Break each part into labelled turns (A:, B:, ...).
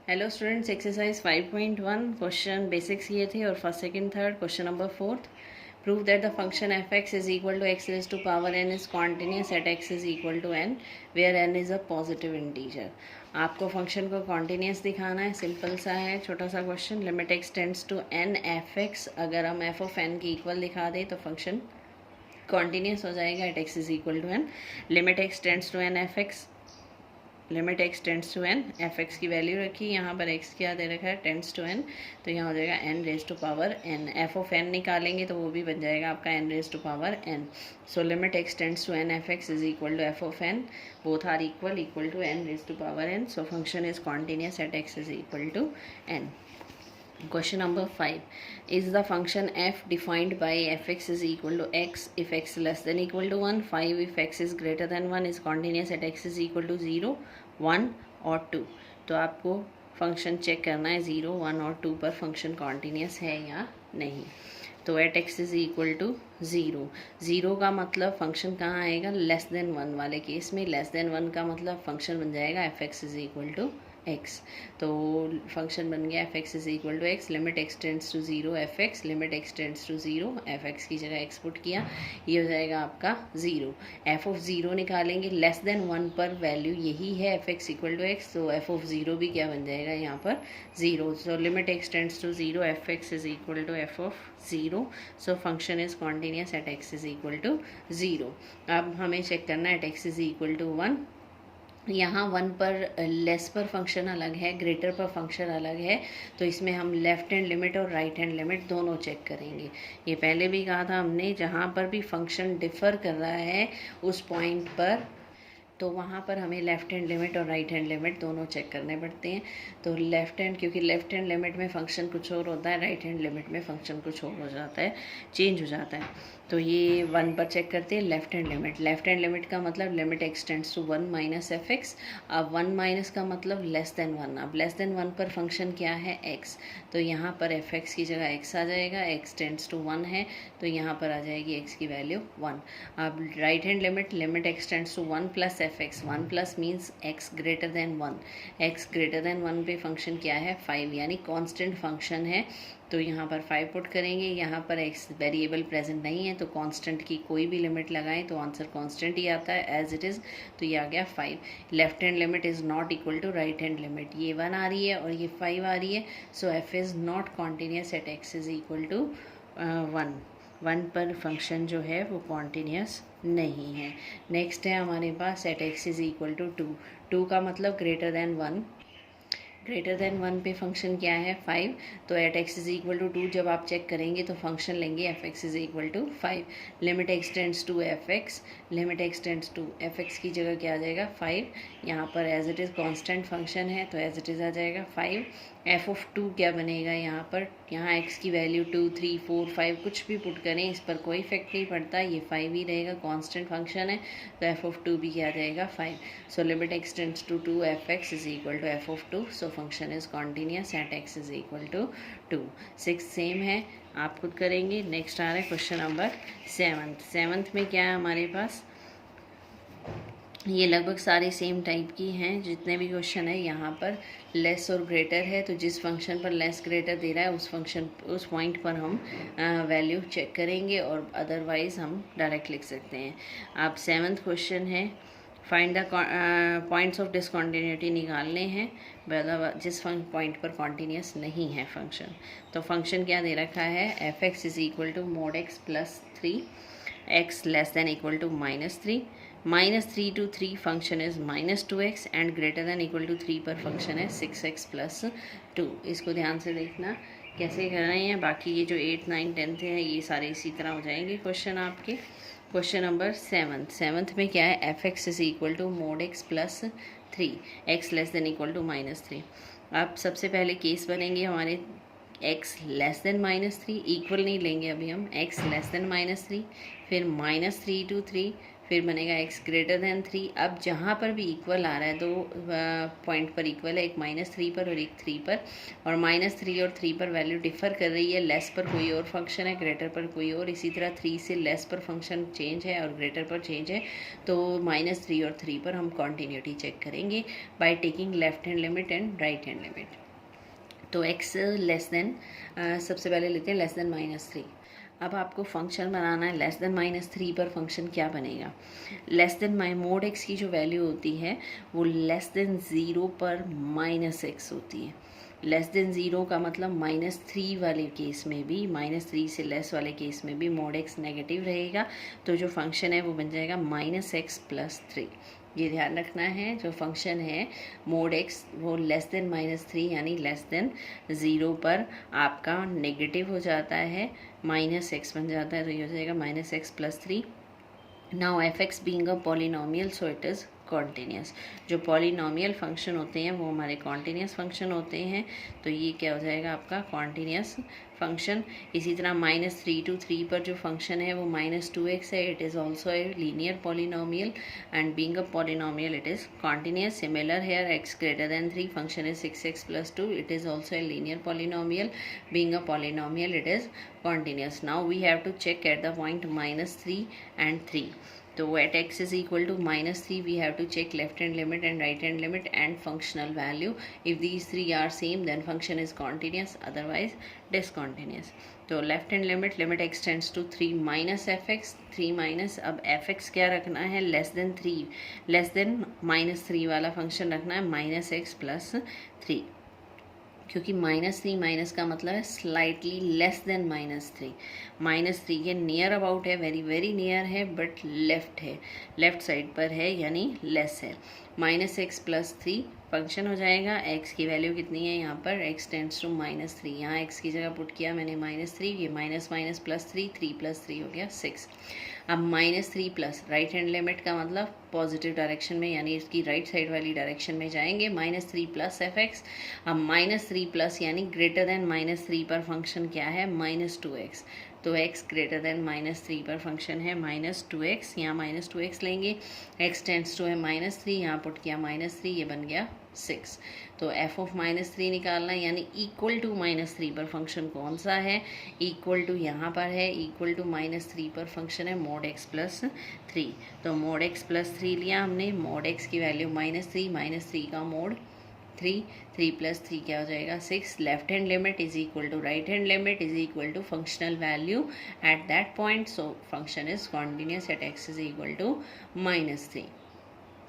A: Hello students, exercise 5.1 question basics ये थे और first second third question number fourth. Prove that the function F x is equal to X raise to power N is continuous at x is equal to N where N is a positive integer. आपको function को continuous दिखाना है, simple सा है, छोटा सा question. Limit x tends to N F X, अगर हम एफ ऑफ एन की इक्वल दिखा दें तो फंक्शन कॉन्टिन्यूस हो जाएगा at x is equal to N. Limit x tends to N F x, limit x tends to N, F x की value रखी, यहाँ पर एक्स क्या दे रखा है, टेंड्स टू एन, तो यहाँ हो जाएगा n raise to power n. F of n निकालेंगे तो वो भी बन जाएगा आपका n raise to power n. So limit x tends to N F x is equal to f of n, both are equal to n raise to power n. So function is continuous at x is equal to n. Question number 5. Is the function f defined by fx is equal to x if x less than equal to 1, 5 if x is greater than 1, is continuous at x is equal to 0, 1 और 2। तो आपको function check करना है 0, 1 और 2 पर function continuous है या नहीं। तो at x is equal to 0, 0 का मतलब फंक्शन कहाँ आएगा, लेस देन 1 वाले केस में। लेस देन 1 का मतलब फंक्शन बन जाएगा f x is equal to x. तो फंक्शन बन गया f x is equal to x, limit x tends to 0 f x, limit x tends to 0, f x की जगह एक्स पुट किया, ये हो जाएगा आपका 0। एफ ऑफ 0 निकालेंगे, लेस देन 1 पर वैल्यू यही है f x equal to x, तो एफ ऑफ 0 भी क्या बन जाएगा यहाँ पर 0। So limit x tends to 0, f x is equal to f of 0। So function is continuous at x is equal to 0। अब हमें चेक करना है at x is equal to 1। यहाँ 1 पर लेस पर फंक्शन अलग है, ग्रेटर पर फंक्शन अलग है, तो इसमें हम लेफ्ट हैंड लिमिट और राइट हैंड लिमिट दोनों चेक करेंगे। ये पहले भी कहा था हमने, जहाँ पर भी फंक्शन डिफ़र कर रहा है उस पॉइंट पर, तो वहाँ पर हमें लेफ़्ट हैंड लिमिट और राइट हैंड लिमिट दोनों चेक करने पड़ते हैं। तो लेफ़्ट हैंड, क्योंकि लेफ़्ट हैंड लिमिट में फ़ंक्शन कुछ और होता है, राइट हैंड लिमिट में फ़ंक्शन कुछ और हो जाता है, चेंज हो जाता है। तो ये 1 पर चेक करते हैं left hand limit. Left hand limit का मतलब limit x tends to 1 minus f x. अब 1 माइनस का मतलब लेस देन 1। अब लेस देन 1 पर फंक्शन क्या है, एक्स, तो यहाँ पर एफ एक्स की जगह एक्स आ जाएगा, एक्स टेंड्स टू 1 है तो यहाँ पर आ जाएगी एक्स की वैल्यू 1। अब right hand limit, limit x tends to 1 plus f x, 1 plus means x greater than 1, x greater than 1 पे फंक्शन क्या है 5, यानी कांस्टेंट फंक्शन है, तो यहाँ पर 5 पुट करेंगे। यहाँ पर एक्स वेरिएबल प्रेजेंट नहीं है तो कांस्टेंट की कोई भी लिमिट लगाएं तो आंसर कांस्टेंट ही आता है एज इट इज़, तो ये आ गया 5। Left hand limit is not equal to right hand limit, ये 1 आ रही है और ये 5 आ रही है, so f is not continuous at x is equal to 1 पर फंक्शन जो है वो कॉन्टीन्यूस नहीं है। नेक्स्ट है हमारे पास at x is equal to 2 का मतलब ग्रेटर देन 1, ग्रेटर देन 1 पे फंक्शन क्या है 5, तो at x is equal to 2 जब आप चेक करेंगे तो फंक्शन लेंगे f x is equal to 5। Limit x tends to f x, limit x tends to f x की जगह क्या आ जाएगा 5, यहाँ पर as it is constant function है तो एज इट इज़ आ जाएगा 5। एफ ऑफ 2 क्या बनेगा यहाँ पर, यहाँ एक्स की वैल्यू 2, 3, 4, 5 कुछ भी पुट करें इस पर कोई इफेक्ट नहीं पड़ता, ये 5 ही रहेगा, कांस्टेंट फंक्शन है, तो एफ ऑफ 2 भी क्या आ जाएगा 5। So limit x tends to 2 f x is equal to f of 2, so function is continuous at x is equal to 2। 6 same है, आप खुद करेंगे। नेक्स्ट आ रहा है क्वेश्चन नंबर 7th में क्या है हमारे पास, ये लगभग सारे सेम टाइप की हैं जितने भी क्वेश्चन है। यहाँ पर लेस और ग्रेटर है, तो जिस फंक्शन पर लेस ग्रेटर दे रहा है उस पॉइंट पर हम वैल्यू चेक करेंगे और अदरवाइज़ हम डायरेक्ट लिख सकते हैं। अब 7th क्वेश्चन है, फाइंड द पॉइंट्स ऑफ डिसकॉन्टीन्यूटी निकालने हैं, मतलब जिस पॉइंट पर कॉन्टीन्यूस नहीं है फंक्शन। तो फंक्शन क्या दे रखा है, f x is equal to mod x plus 3, x less than equal to -3, -3 to 3 function is -2x and greater than equal to 3 पर फंक्शन है 6x प्लस 2। इसको ध्यान से देखना कैसे कर रहे हैं, बाकी ये जो 8, 9, 10th है ये सारे इसी तरह हो जाएंगे क्वेश्चन आपके। क्वेश्चन नंबर 7th में क्या है, f x is equal to mod x plus 3, x less than equal to -3। अब सबसे पहले केस बनेंगे हमारे x लेस देन -3, इक्वल नहीं लेंगे अभी हम, x लेस देन -3, फिर -3 to 3, फिर बनेगा x ग्रेटर देन 3। अब जहाँ पर भी इक्वल आ रहा है, दो पॉइंट पर इक्वल है, एक -3 पर और एक 3 पर, और -3 और 3 पर वैल्यू डिफर कर रही है, लेस पर कोई और फंक्शन है, ग्रेटर पर कोई और, इसी तरह 3 से लेस पर फंक्शन चेंज है और ग्रेटर पर चेंज है, तो -3 और 3 पर हम कॉन्टीन्यूटी चेक करेंगे by taking left hand limit and right hand limit. तो x लेस देन, सबसे पहले लेते हैं लेस देन -3। अब आपको फंक्शन बनाना है लेस देन -3 पर। फंक्शन क्या बनेगा? लेस देन मोड x की जो वैल्यू होती है वो लेस देन 0 पर -x होती है। लेस देन 0 का मतलब -3 वाले केस में भी, -3 से लेस वाले केस में भी मोड x नेगेटिव रहेगा, तो जो फंक्शन है वो बन जाएगा -x + 3। ये ध्यान रखना है, जो फंक्शन है मोड x वो लेस देन -3 यानी लेस देन 0 पर आपका नेगेटिव हो जाता है, -x बन जाता है, तो ये हो जाएगा -x + 3। Now f(x) being a polynomial, so it is continuous. जो पॉलिनोमियल फंक्शन होते हैं वो हमारे कॉन्टीन्यूस फंक्शन होते हैं, तो ये क्या हो जाएगा आपका कॉन्टीन्यूस फंक्शन। इसी तरह -3 to 3 पर जो फंक्शन है वो -2x है, it is also a linear polynomial and being a polynomial it is continuous. Similar here x greater than 3 function is 6x + 2, it is also a linear polynomial, being a polynomial it is continuous. Now we have to check at the point -3 and 3. तो at x is equal to -3 we have to check left hand limit and right hand limit and functional value. If these three are same then function is continuous, otherwise discontinuous. तो left hand limit x tends to 3 -fx, 3 minus, अब fx क्या रखना है? Less than 3, less than -3 वाला function रखना है -x + 3, क्योंकि -3 minus का मतलब है स्लाइटली लेस देन -3, -3 के नियर अबाउट है, वेरी वेरी नियर है, बट लेफ्ट है, लेफ्ट साइड पर है यानी लेस है। -x + 3 फंक्शन हो जाएगा। x की वैल्यू कितनी है यहाँ पर? x टेंड्स टू -3, यहाँ x की जगह पुट किया मैंने -3, ये माइनस माइनस +3, 3 + 3 हो गया 6। अब -3 प्लस राइट हैंड लिमिट का मतलब पॉजिटिव डायरेक्शन में यानी इसकी राइट साइड वाली डायरेक्शन में जाएंगे, -3 + fx। अब -3 प्लस यानी ग्रेटर देन -3 पर फंक्शन क्या है? -2x, तो x ग्रेटर देन -3 पर फंक्शन है -2x, यहाँ -2x लेंगे, x टेंड्स टू है -3, यहाँ पुट किया -3, ये बन गया 6। तो f ऑफ -3 निकालना है, यानी इक्वल टू -3 पर फंक्शन कौन सा है? इक्वल टू यहाँ पर है, इक्वल टू -3 पर फंक्शन है mod x + 3। तो mod x + 3 लिया हमने, mod x की वैल्यू -3 का mod 3, 3 + 3 क्या हो जाएगा 6। Left hand limit is equal to right hand limit is equal to functional value at that point, so function is continuous at x is equal to -3।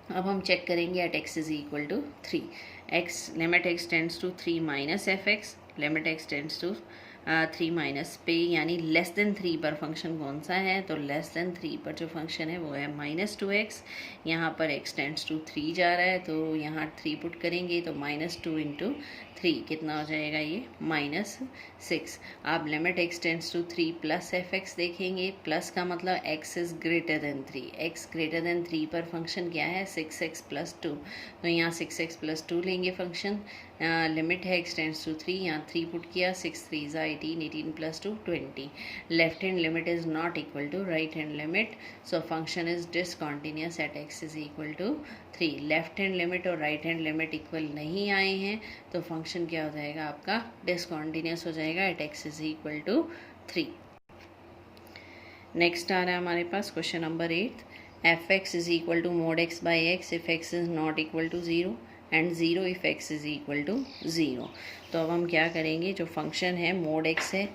A: अब हम check करेंगे at x is equal to 3, limit x tends to 3 -fx, limit x tends to 3 minus पे, यानी less than 3 पर function कौन सा है? तो लेस देन 3 पर जो फंक्शन है वो है -2x, यहाँ पर x टेंड्स टू 3 जा रहा है, तो यहाँ 3 पुट करेंगे तो -2 × 3 कितना हो जाएगा? ये -6। आप limit x tends to 3 + fx देखेंगे, प्लस का मतलब x is greater than 3, x greater than 3 पर फंक्शन क्या है? 6x + 2, तो यहाँ 6x + 2 लेंगे फंक्शन। लिमिट है x टेंड्स टू 3, यहाँ 3 पुट किया, 6 3 = 18, 18 + 2 20। Left hand limit is not equal to right hand limit, so function is discontinuous at x is equal to 3। Left hand limit और right hand limit equal नहीं आए हैं, तो function क्या हो जाएगा आपका? डिसकॉन्टिन्यूस हो जाएगा at x is equal to 3। Next आ रहा है हमारे पास question number 8, f(x) is equal to mod x by x if x is not equal to 0 and 0 if x is equal to 0। तो अब हम क्या करेंगे? जो फंक्शन है mod x है,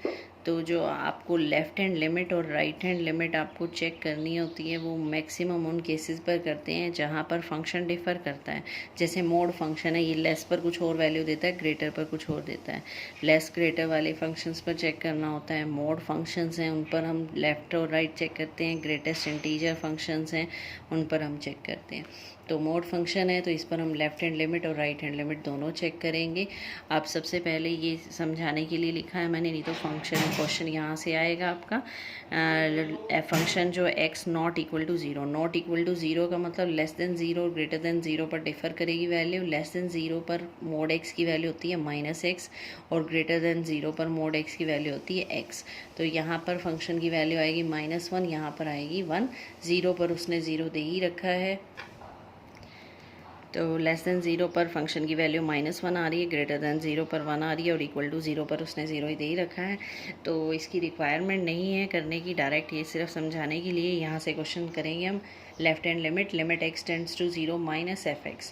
A: तो जो आपको लेफ़्ट हैंड लिमिट और राइट हैंड लिमिट आपको चेक करनी होती है वो मैक्सिमम उन केसेस पर करते हैं जहाँ पर फंक्शन डिफ़र करता है। जैसे मोड फंक्शन है, ये लेस पर कुछ और वैल्यू देता है, ग्रेटर पर कुछ और देता है। लेस ग्रेटर वाले फंक्शंस पर चेक करना होता है, मोड फंक्शंस हैं उन पर हम लेफ़्ट और राइट चेक करते हैं, ग्रेटेस्ट इंटीजर फंक्शंस हैं उन पर हम चेक करते हैं। तो मोड फंक्शन है तो इस पर हम लेफ्ट हैंड लिमिट और राइट हैंड लिमिट दोनों चेक करेंगे। अब सबसे पहले ये समझाने के लिए लिखा है मैंने, नहीं तो फंक्शन क्वेश्चन यहाँ से आएगा आपका। फंक्शन जो x not equal to zero, not equal to zero का मतलब लेस देन ज़ीरो और ग्रेटर देन ज़ीरो पर डिफ़र करेगी वैल्यू। लेस देन ज़ीरो पर मोड x की वैल्यू होती है -x और ग्रेटर देन ज़ीरो पर मोड x की वैल्यू होती है x। तो यहाँ पर फंक्शन की वैल्यू आएगी -1, यहाँ पर आएगी 1। ज़ीरो पर उसने ज़ीरो दे ही रखा है, तो लेस देन ज़ीरो पर फंक्शन की वैल्यू -1 आ रही है, ग्रेटर देन ज़ीरो पर 1 आ रही है और इक्वल टू ज़ीरो पर उसने ज़ीरो ही दे ही रखा है। तो इसकी रिक्वायरमेंट नहीं है करने की, डायरेक्ट ये सिर्फ समझाने के लिए। यहाँ से क्वेश्चन करेंगे हम। Left hand limit, limit x tends to 0 minus fx।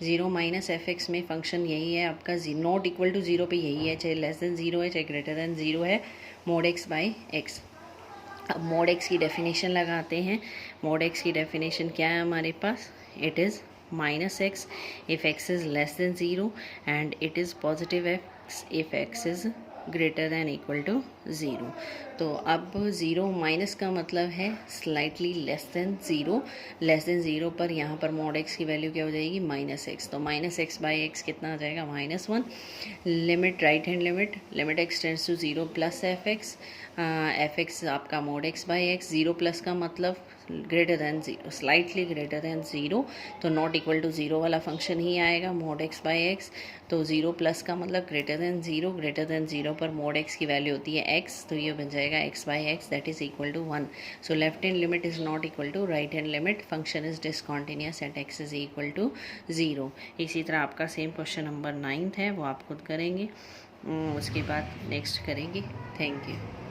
A: 0 minus fx में फंक्शन यही है आपका, नॉट इक्वल टू ज़ीरो पे यही है, चाहे लेस देन ज़ीरो है चाहे ग्रेटर देन ज़ीरो है, मोड x बाई x। अब मोड x की डेफिनेशन लगाते हैं। मोड x की डेफिनेशन क्या है हमारे पास? It is -x if x is less than 0 and it is positive x if x is greater than equal to zero. तो अब ज़ीरो माइनस का मतलब है slightly less than zero. Less than zero पर यहाँ पर मोड x की value क्या हो जाएगी? -x। तो -x बाई x कितना आ जाएगा? -1। Limit, right hand limit, limit x tends to 0 plus fx आपका mod x by x। 0 plus का मतलब greater than zero, slightly greater than zero, तो नॉट इक्वल टू ज़ीरो वाला फंक्शन ही आएगा, मोड x बाई x। तो 0 plus का मतलब greater than zero, greater than zero पर मोड x की वैल्यू होती है x, तो ये बन जाएगा x by x that is equal to 1। So left hand limit is not equal to right hand limit, function is discontinuous at x is equal to 0। इसी तरह आपका सेम क्वेश्चन नंबर 9 है, वो आप खुद करेंगे, उसके बाद नेक्स्ट करेंगे। Thank you.